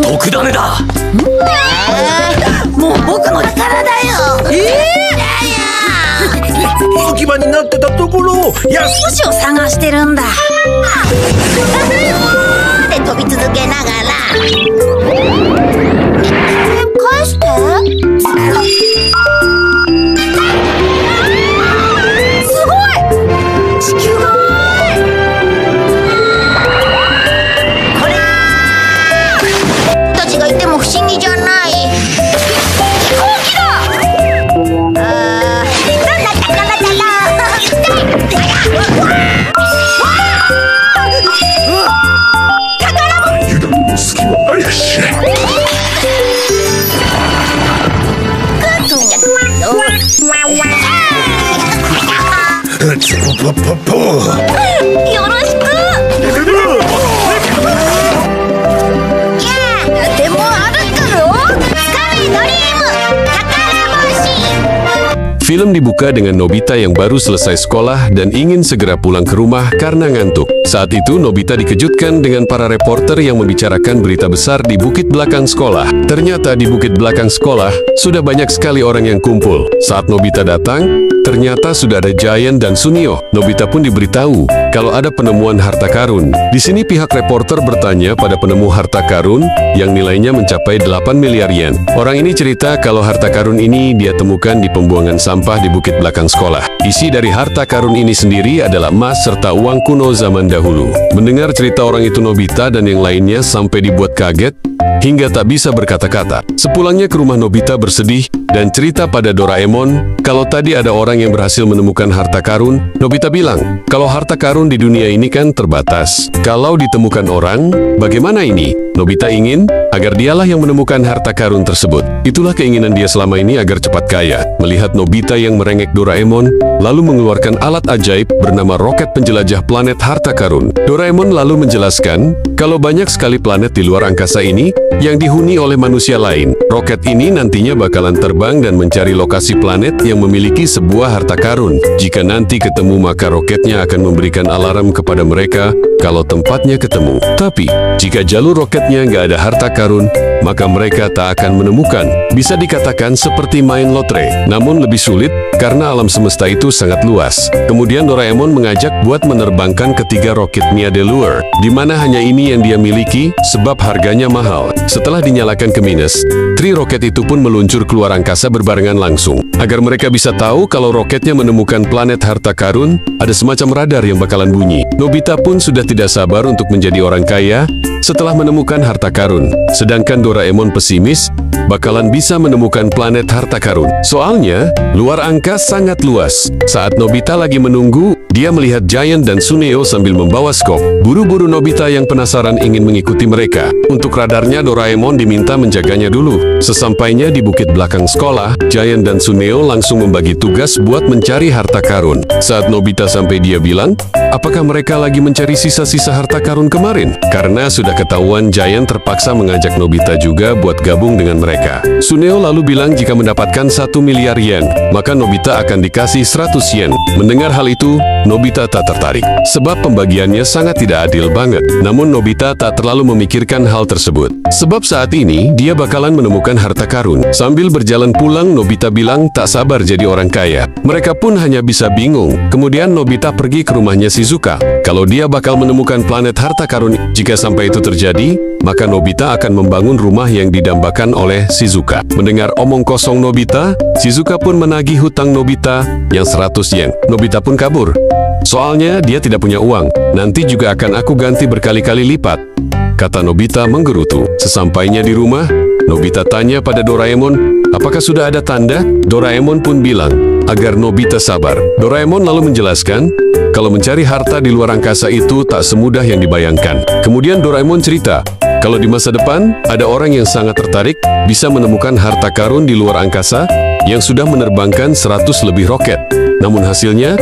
特ダネだ。もう僕の宝だよ。置き場になってたところを少しを探してるんだ。で飛び続けながら返して。すごい、地球がこれたちがいても不思議じゃない。飛行機だ。よろしく。でもあるかよ。スカイドリーム宝星。Film dibuka dengan Nobita yang baru selesai sekolah dan ingin segera pulang ke rumah karena ngantuk. Saat itu Nobita dikejutkan dengan para reporter yang membicarakan berita besar di bukit belakang sekolah. Ternyata di bukit belakang sekolah sudah banyak sekali orang yang kumpul. Saat Nobita datang, ternyata sudah ada Giant dan Sunio. Nobita pun diberitahu kalau ada penemuan harta karun. Di sini pihak reporter bertanya pada penemu harta karun yang nilainya mencapai 8 miliar yen. Orang ini cerita kalau harta karun ini dia temukan di pembuangan sampah di bukit belakang sekolah. Isi dari harta karun ini sendiri adalah emas serta uang kuno zaman dahulu. Mendengar cerita orang itu, Nobita dan yang lainnya sampai dibuat kaget hingga tak bisa berkata-kata. Sepulangnya ke rumah, Nobita bersedih dan cerita pada Doraemon kalau tadi ada orang yang berhasil menemukan harta karun. Nobita bilang, kalau harta karun di dunia ini kan terbatas. Kalau ditemukan orang, bagaimana ini? Nobita ingin agar dialah yang menemukan harta karun tersebut. Itulah keinginan dia selama ini agar cepat kaya. Melihat Nobita yang merengek Doraemon, lalu mengeluarkan alat ajaib bernama roket penjelajah planet harta karun. Doraemon lalu menjelaskan kalau banyak sekali planet di luar angkasa ini yang dihuni oleh manusia lain. Roket ini nantinya bakalan terbang dan mencari lokasi planet yang memiliki sebuah harta karun. Jika nanti ketemu, maka roketnya akan memberikan alarm kepada mereka kalau tempatnya ketemu. Tapi, jika jalur roketnya nggak ada harta karun, maka mereka tak akan menemukan. Bisa dikatakan seperti main lotre, namun lebih sulit karena alam semesta itu sangat luas. Kemudian Doraemon mengajak buat menerbangkan ketiga roket Mia Delure, di mana hanya ini yang dia miliki sebab harganya mahal. Setelah dinyalakan ke minus, tri roket itu pun meluncur keluar angkasa berbarengan langsung. Agar mereka bisa tahu kalau roketnya menemukan planet harta karun, ada semacam radar yang bakalan bunyi. Nobita pun sudah tidak sabar untuk menjadi orang kaya setelah menemukan harta karun. Sedangkan Doraemon pesimis bakalan bisa menemukan planet harta karun. Soalnya, luar angka sangat luas. Saat Nobita lagi menunggu, dia melihat Giant dan Suneo sambil membawa skop. Buru-buru Nobita yang penasaran ingin mengikuti mereka. Untuk radarnya, Doraemon diminta menjaganya dulu. Sesampainya di bukit belakang sekolah, Giant dan Suneo langsung membagi tugas buat mencari harta karun. Saat Nobita sampai, dia bilang, apakah mereka lagi mencari sisa-sisa harta karun kemarin? Karena sudah ketahuan, Giant terpaksa mengajak Nobita juga buat gabung dengan mereka. Suneo lalu bilang jika mendapatkan 1 miliar yen, maka Nobita akan dikasih 100 yen. Mendengar hal itu, Nobita tak tertarik, sebab pembagiannya sangat tidak adil banget. Namun Nobita tak terlalu memikirkan hal tersebut, sebab saat ini dia bakalan menemukan harta karun. Sambil berjalan pulang, Nobita bilang tak sabar jadi orang kaya. Mereka pun hanya bisa bingung. Kemudian Nobita pergi ke rumahnya Shizuka. Kalau dia bakal menemukan planet harta karun, jika sampai itu terjadi, maka Nobita akan membangun rumah yang didambakan oleh Shizuka. Mendengar omong kosong Nobita, Shizuka pun menagih hutang Nobita yang 100 yen. Nobita pun kabur. Soalnya dia tidak punya uang. Nanti juga akan aku ganti berkali-kali lipat, kata Nobita menggerutu. Sesampainya di rumah, Nobita tanya pada Doraemon, apakah sudah ada tanda? Doraemon pun bilang agar Nobita sabar. Doraemon lalu menjelaskan kalau mencari harta di luar angkasa itu tak semudah yang dibayangkan. Kemudian Doraemon cerita kalau di masa depan ada orang yang sangat tertarik bisa menemukan harta karun di luar angkasa yang sudah menerbangkan 100 lebih roket. Namun hasilnya,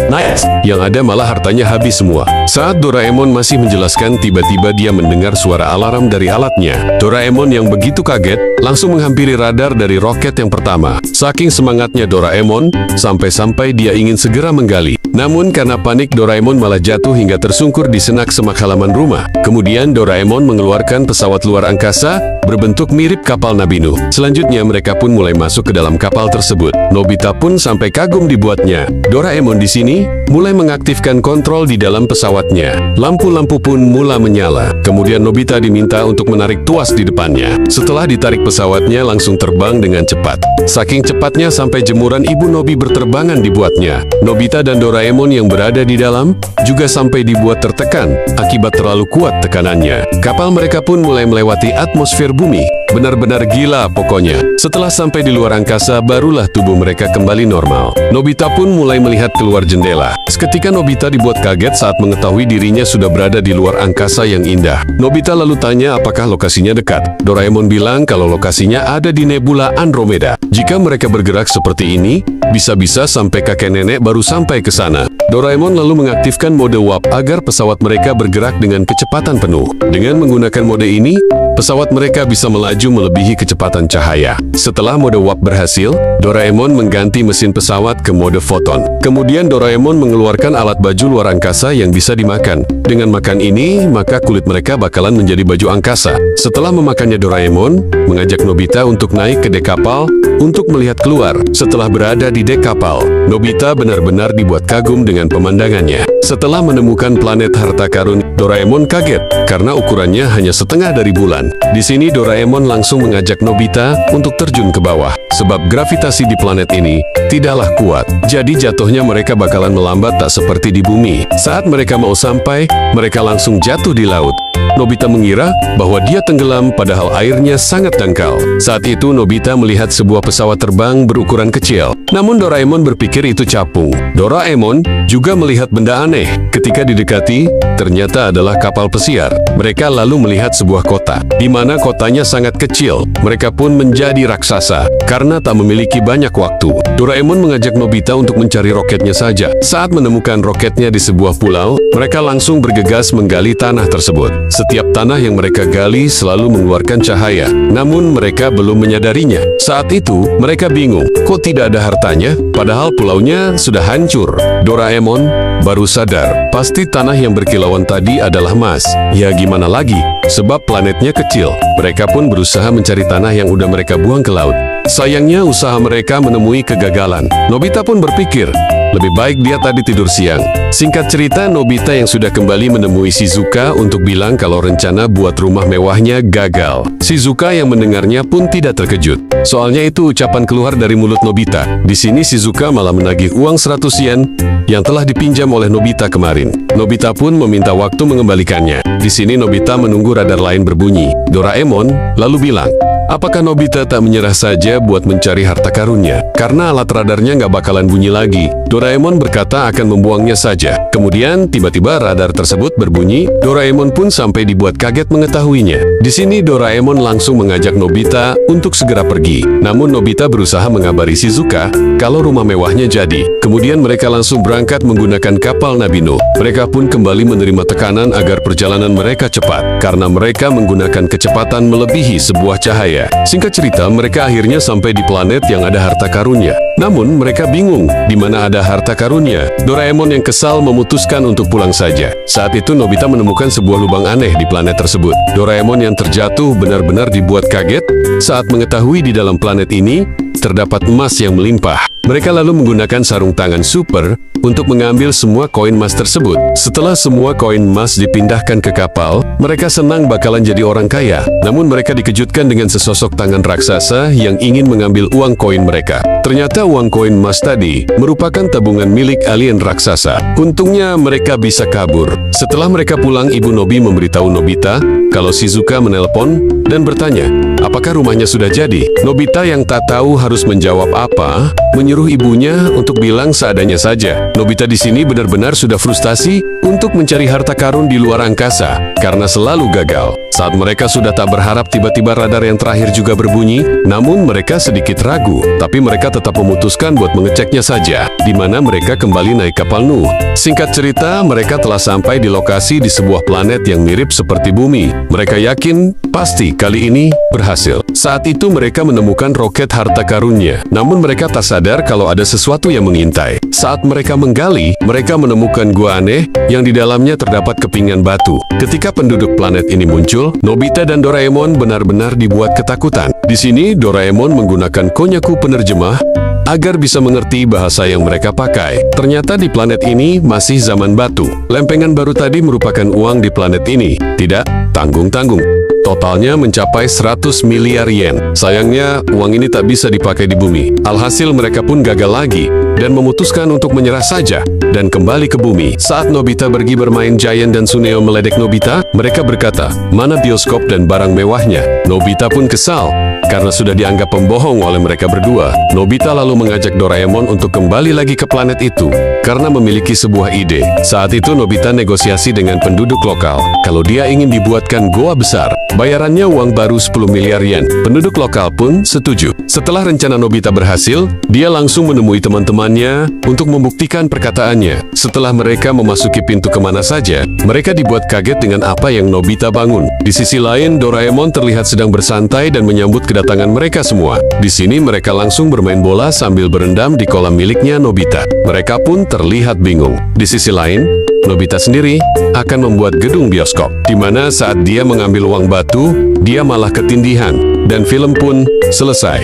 yang ada malah hartanya habis semua. Saat Doraemon masih menjelaskan, tiba-tiba dia mendengar suara alarm dari alatnya. Doraemon yang begitu kaget, langsung menghampiri radar dari roket yang pertama. Saking semangatnya Doraemon, sampai-sampai dia ingin segera menggali. Namun karena panik, Doraemon malah jatuh hingga tersungkur di semak halaman rumah. Kemudian Doraemon mengeluarkan pesawat luar angkasa berbentuk mirip kapal Nabi Nuh. Selanjutnya mereka pun mulai masuk ke dalam kapal tersebut. Nobita pun sampai kagum dibuatnya. Doraemon di sini mulai mengaktifkan kontrol di dalam pesawatnya. Lampu-lampu pun mulai menyala. Kemudian Nobita diminta untuk menarik tuas di depannya. Setelah ditarik, pesawatnya langsung terbang dengan cepat. Saking cepatnya sampai jemuran Ibu Nobi berterbangan dibuatnya. Nobita dan Doraemon yang berada di dalam juga sampai dibuat tertekan akibat terlalu kuat tekanannya. Kapal mereka pun mulai melewati atmosfer bumi. Benar-benar gila pokoknya. Setelah sampai di luar angkasa, barulah tubuh mereka kembali normal. Nobita pun mulai melihat keluar jendela. Seketika Nobita dibuat kaget saat mengetahui dirinya sudah berada di luar angkasa yang indah. Nobita lalu tanya apakah lokasinya dekat. Doraemon bilang kalau lokasinya ada di nebula Andromeda. Jika mereka bergerak seperti ini, bisa-bisa sampai kakek nenek baru sampai ke sana. Doraemon lalu mengaktifkan mode warp agar pesawat mereka bergerak dengan kecepatan penuh. Dengan menggunakan mode ini, pesawat mereka bisa melaju melebihi kecepatan cahaya. Setelah mode warp berhasil, Doraemon mengganti mesin pesawat ke mode foton. Kemudian Doraemon mengeluarkan alat baju luar angkasa yang bisa dimakan. Dengan makan ini, maka kulit mereka bakalan menjadi baju angkasa. Setelah memakannya, Doraemon mengajak Nobita untuk naik ke dek kapal untuk melihat keluar. Setelah berada di dek kapal, Nobita benar-benar dibuat kagum dengan pemandangannya. Setelah menemukan planet harta karun, Doraemon kaget karena ukurannya hanya setengah dari bulan. Di sini Doraemon langsung mengajak Nobita untuk terjun ke bawah. Sebab gravitasi di planet ini tidaklah kuat. Jadi jatuhnya mereka bakalan melambat tak seperti di bumi. Saat mereka mau sampai, mereka langsung jatuh di laut. Nobita mengira bahwa dia tenggelam padahal airnya sangat dangkal. Saat itu Nobita melihat sebuah pesawat terbang berukuran kecil. Namun Doraemon berpikir itu capung. Doraemon juga melihat benda aneh. Ketika didekati, ternyata adalah kapal pesiar. Mereka lalu melihat sebuah kota, di mana kotanya sangat kecil. Mereka pun menjadi raksasa karena tak memiliki banyak waktu. Doraemon mengajak Nobita untuk mencari roketnya saja. Saat menemukan roketnya di sebuah pulau, mereka langsung bergegas menggali tanah tersebut. Setiap tanah yang mereka gali selalu mengeluarkan cahaya, namun mereka belum menyadarinya. Saat itu, mereka bingung, kok tidak ada hartanya, padahal pulaunya sudah hancur. Doraemon baru sadar, pasti tanah yang berkilauan tadi adalah emas. Ya gimana lagi, sebab planetnya kecil. Mereka pun berusaha mencari tanah yang udah mereka buang ke laut. Sayangnya usaha mereka menemui kegagalan. Nobita pun berpikir, lebih baik dia tadi tidur siang. Singkat cerita, Nobita yang sudah kembali menemui Shizuka untuk bilang kalau rencana buat rumah mewahnya gagal. Shizuka yang mendengarnya pun tidak terkejut. Soalnya itu ucapan keluar dari mulut Nobita. Di sini Shizuka malah menagih uang 100 yen yang telah dipinjam oleh Nobita kemarin. Nobita pun meminta waktu mengembalikannya. Di sini Nobita menunggu radar lain berbunyi. Doraemon lalu bilang, apakah Nobita tak menyerah saja buat mencari harta karunnya? Karena alat radarnya nggak bakalan bunyi lagi. Doraemon berkata akan membuangnya saja. Kemudian tiba-tiba radar tersebut berbunyi. Doraemon pun sampai dibuat kaget mengetahuinya. Di sini Doraemon langsung mengajak Nobita untuk segera pergi. Namun Nobita berusaha mengabari Shizuka kalau rumah mewahnya jadi. Kemudian mereka langsung berangkat menggunakan kapal Nabi Nuh. Mereka pun kembali menerima tekanan agar perjalanan mereka cepat karena mereka menggunakan kecepatan melebihi sebuah cahaya. Singkat cerita, mereka akhirnya sampai di planet yang ada harta karunnya. Namun mereka bingung di mana ada harta karunnya. Doraemon yang kesal memutuskan untuk pulang saja. Saat itu Nobita menemukan sebuah lubang aneh di planet tersebut. Doraemon yang terjatuh benar-benar dibuat kaget saat mengetahui di dalam planet ini terdapat emas yang melimpah. Mereka lalu menggunakan sarung tangan super untuk mengambil semua koin emas tersebut. Setelah semua koin emas dipindahkan ke kapal, mereka senang bakalan jadi orang kaya. Namun mereka dikejutkan dengan sesosok tangan raksasa yang ingin mengambil uang koin mereka. Ternyata uang koin emas tadi merupakan tabungan milik alien raksasa. Untungnya mereka bisa kabur. Setelah mereka pulang, Ibu Nobi memberitahu Nobita kalau Shizuka menelpon dan bertanya, apakah rumahnya sudah jadi? Nobita yang tak tahu harus menjawab apa, menyuruh ibunya untuk bilang seadanya saja. Nobita di sini benar-benar sudah frustasi untuk mencari harta karun di luar angkasa karena selalu gagal. Saat mereka sudah tak berharap, tiba-tiba radar yang terakhir juga berbunyi. Namun mereka sedikit ragu, tapi mereka tetap memutuskan buat mengeceknya saja, di mana mereka kembali naik kapal Nuh. Singkat cerita, mereka telah sampai di lokasi di sebuah planet yang mirip seperti bumi. Mereka yakin pasti kali ini berhasil. Saat itu mereka menemukan roket harta karunnya. Namun mereka tak sadar sadar kalau ada sesuatu yang mengintai. Saat mereka menggali, mereka menemukan gua aneh yang di dalamnya terdapat kepingan batu. Ketika penduduk planet ini muncul, Nobita dan Doraemon benar-benar dibuat ketakutan. Di sini, Doraemon menggunakan Konyaku penerjemah agar bisa mengerti bahasa yang mereka pakai. Ternyata di planet ini masih zaman batu. Lempengan baru tadi merupakan uang di planet ini. Tidak tanggung-tanggung. Totalnya mencapai 100 miliar yen. Sayangnya, uang ini tak bisa dipakai di bumi. Alhasil mereka pun gagal lagi dan memutuskan untuk menyerah saja dan kembali ke bumi. Saat Nobita pergi bermain, Giant dan Suneo meledek Nobita. Mereka berkata, "Mana bioskop dan barang mewahnya?" Nobita pun kesal karena sudah dianggap pembohong oleh mereka berdua. Nobita lalu mengajak Doraemon untuk kembali lagi ke planet itu karena memiliki sebuah ide. Saat itu Nobita negosiasi dengan penduduk lokal kalau dia ingin dibuatkan goa besar. Bayarannya uang baru 10 miliar yen. Penduduk lokal pun setuju. Setelah rencana Nobita berhasil, dia langsung menemui teman-temannya untuk membuktikan perkataannya. Setelah mereka memasuki pintu kemana saja, mereka dibuat kaget dengan apa yang Nobita bangun. Di sisi lain, Doraemon terlihat sedang bersantai dan menyambut kedatangan mereka semua. Di sini mereka langsung bermain bola sambil berendam di kolam miliknya Nobita. Mereka pun terlihat bingung. Di sisi lain, Nobita sendiri akan membuat gedung bioskop, di mana saat dia mengambil uang batu, dia malah ketindihan, dan film pun selesai.